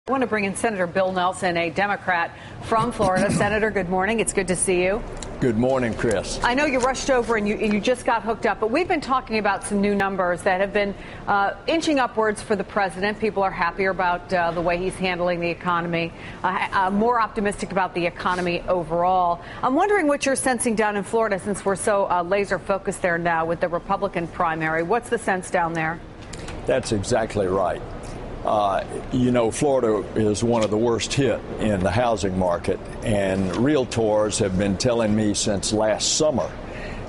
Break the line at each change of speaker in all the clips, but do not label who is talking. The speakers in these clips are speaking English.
I want to bring in Senator Bill Nelson, a Democrat from Florida. Senator, good morning. It's good to see you.
Good morning, Chris.
I know you rushed over and you just got hooked up, but we've been talking about some new numbers that have been inching upwards for the president. People are happier about the way he's handling the economy, more optimistic about the economy overall. I'm wondering what you're sensing down in Florida, since we're so laser focused there now with the Republican primary. What's the sense down there?
That's exactly right. Florida is one of the worst hit in the housing market, and realtors have been telling me since last summer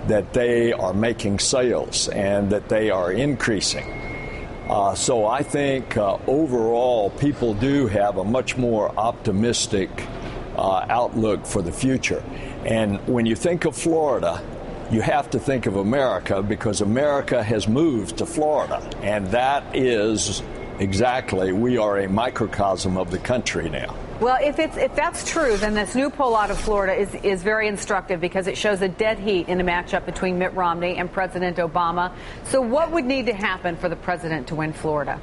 that they are making sales and that they are increasing. So I think overall people do have a much more optimistic outlook for the future. And when you think of Florida, you have to think of America, because America has moved to Florida, and that is exactly, we are a microcosm of the country now.
Well, if that's true, then this new poll out of Florida is very instructive, because it shows a dead heat in a matchup between Mitt Romney and President Obama. So what would need to happen for the president to win Florida?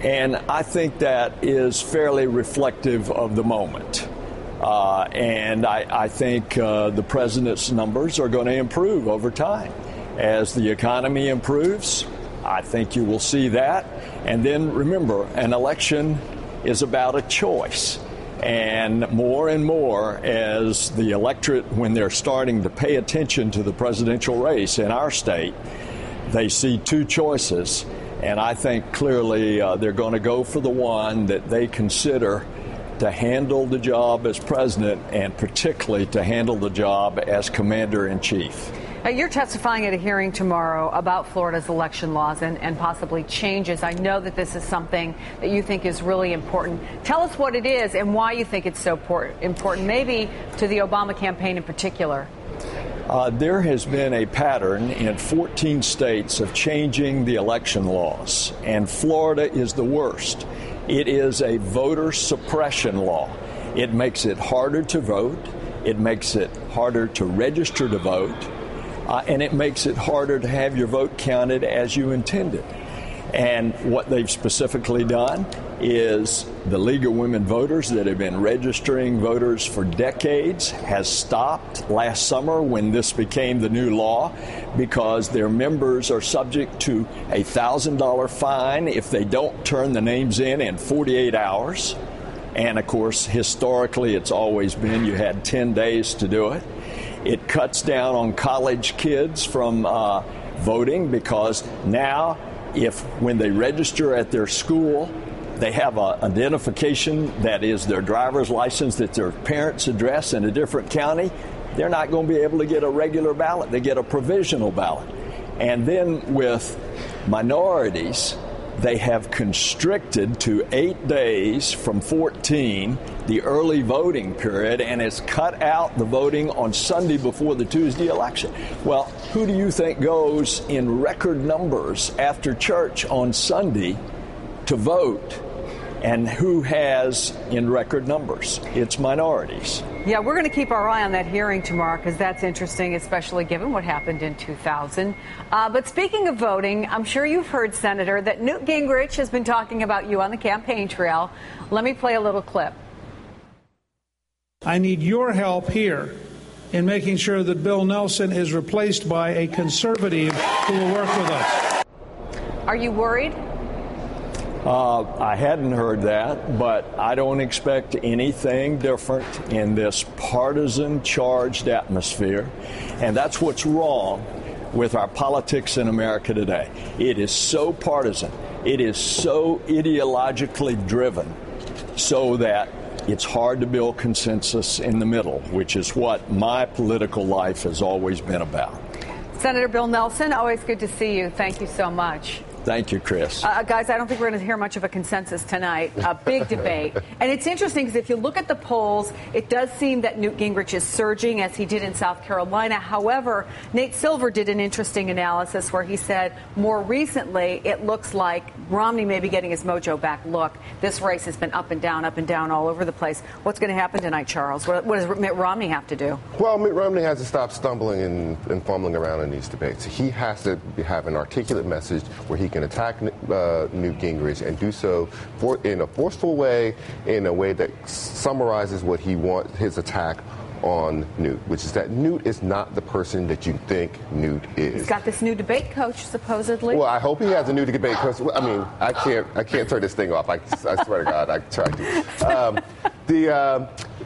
And I think that is fairly reflective of the moment. And I think the president's numbers are going to improve over time. As the economy improves, I think you will see that. And then remember, an election is about a choice. And more as the electorate, when they're starting to pay attention to the presidential race in our state, they see two choices. And I think clearly they're going to go for the one that they consider to handle the job as president, and particularly to handle the job as commander-in-chief.
You're testifying at a hearing tomorrow about Florida's election laws and possibly changes. I know that this is something that you think is really important. Tell us what it is and why you think it's so important, maybe to the Obama campaign in particular.
There has been a pattern in 14 states of changing the election laws, and Florida is the worst. It is a voter suppression law. It makes it harder to vote. It makes it harder to register to vote. And it makes it harder to have your vote counted as you intended. And what they've specifically done is the League of Women Voters that have been registering voters for decades has stopped last summer when this became the new law, because their members are subject to a $1,000 fine if they don't turn the names in 48 hours. And of course, historically, it's always been you had 10 days to do it. It cuts down on college kids from voting, because now when they register at their school, they have an identification that is their driver's license, that's their parents' address in a different county. They're not going to be able to get a regular ballot. They get a provisional ballot. And then with minorities, they have constricted to 8 days from 14 the early voting period, and it's cut out the voting on Sunday before the Tuesday election. Well, who do you think goes in record numbers after church on Sunday to vote? And who has in record numbers? It's minorities.
Yeah, we're going to keep our eye on that hearing tomorrow, because that's interesting, especially given what happened in 2000. But speaking of voting, I'm sure you've heard, Senator, that Newt Gingrich has been talking about you on the campaign trail. Let me play a little clip.
I need your help here in making sure that Bill Nelson is replaced by a conservative who will work with us.
Are you worried?
I hadn't heard that, but I don't expect anything different in this partisan-charged atmosphere. And that's what's wrong with our politics in America today. It is so partisan. It is so ideologically driven, so that it's hard to build consensus in the middle, which is what my political life has always been about.
Senator Bill Nelson, always good to see you. Thank you so much.
Thank you, Chris.
Guys, I don't think we're going to hear much of a consensus tonight. A big debate. And it's interesting because if you look at the polls, it does seem that Newt Gingrich is surging, as he did in South Carolina. However, Nate Silver did an interesting analysis where he said more recently it looks like Romney may be getting his mojo back. Look, this race has been up and down all over the place. What's going to happen tonight, Charles? What does Mitt Romney have to do?
Well, Mitt Romney has to stop stumbling and fumbling around in these debates. He has to have an articulate message where he can attack Newt Gingrich and do so in a forceful way, in a way that summarizes what he wants, his attack on Newt, which is that Newt is not the person that you think Newt is.
He's got this new debate coach, supposedly.
Well, I hope he has a new debate coach. I mean, I can't turn this thing off. I swear to God, I tried to.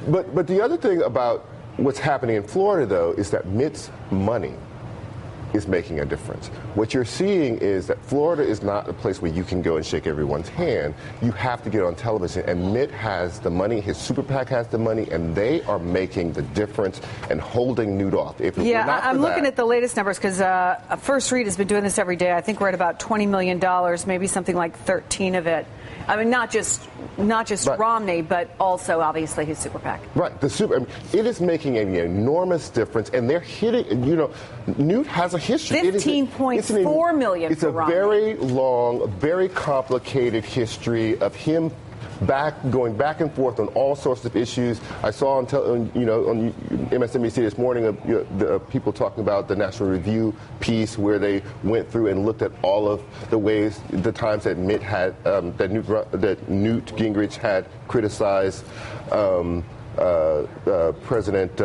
But the other thing about what's happening in Florida, though, is that Mitt's money is making a difference. What you're seeing is that Florida is not a place where you can go and shake everyone's hand. You have to get on television, and Mitt has the money, his super PAC has the money, and they are making the difference and holding Newt off.
I'm looking at the latest numbers because First Read has been doing this every day. I think we're at about $20 million, maybe something like 13 of it. I mean, not just right. Romney, but also obviously his super PAC.
Right. It is making an enormous difference, and they're hitting. Newt has a history.
$15.4 million.
It's a very long, very complicated history of him going back and forth on all sorts of issues. I saw on MSNBC this morning the people talking about the National Review piece where they went through and looked at all of the times that Newt Gingrich had criticized President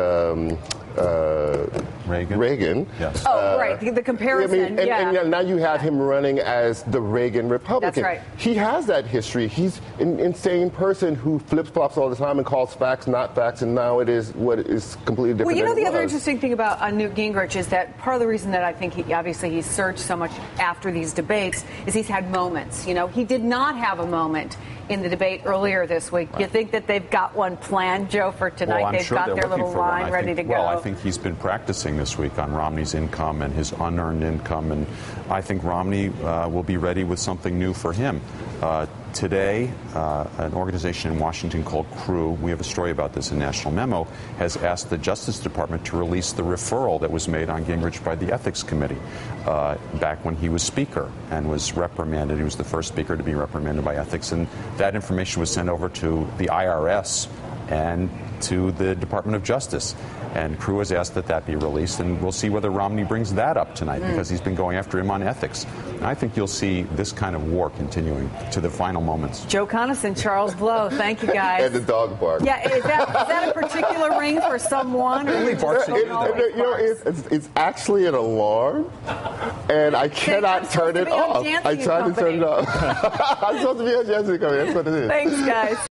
Reagan.
Yes. Right. The comparison.
And now you have him running as the Reagan Republican.
That's right.
He has that history. He's an insane person who flip-flops all the time and calls facts not facts, and now it is what is completely different.
Well, the other interesting thing about Newt Gingrich is that part of the reason that I think he's surged so much after these debates is he's had moments. He did not have a moment in the debate earlier this week.
Right.
You think that they've got one planned, Joe, for tonight?
Well,
they've
sure
got their little line ready to go.
Well, I think he's been practicing this week on Romney's income and his unearned income, and I think Romney will be ready with something new for him. Today, an organization in Washington called CREW, we have a story about this in National Memo, has asked the Justice Department to release the referral that was made on Gingrich by the Ethics Committee back when he was Speaker and was reprimanded. He was the first Speaker to be reprimanded by Ethics, and that information was sent over to the IRS and to the Department of Justice. And CREW has asked that be released, and we'll see whether Romney brings that up tonight because he's been going after him on ethics. And I think you'll see this kind of war continuing to the final moments.
Joe Conason, Charles Blow, thank you guys.
And the dog bark.
Yeah, is that a particular ring for someone? Or
it's actually an alarm, and I cannot turn it off. I tried to turn it off. I'm supposed to be on Dancing Company. That's what it is.
Thanks, guys.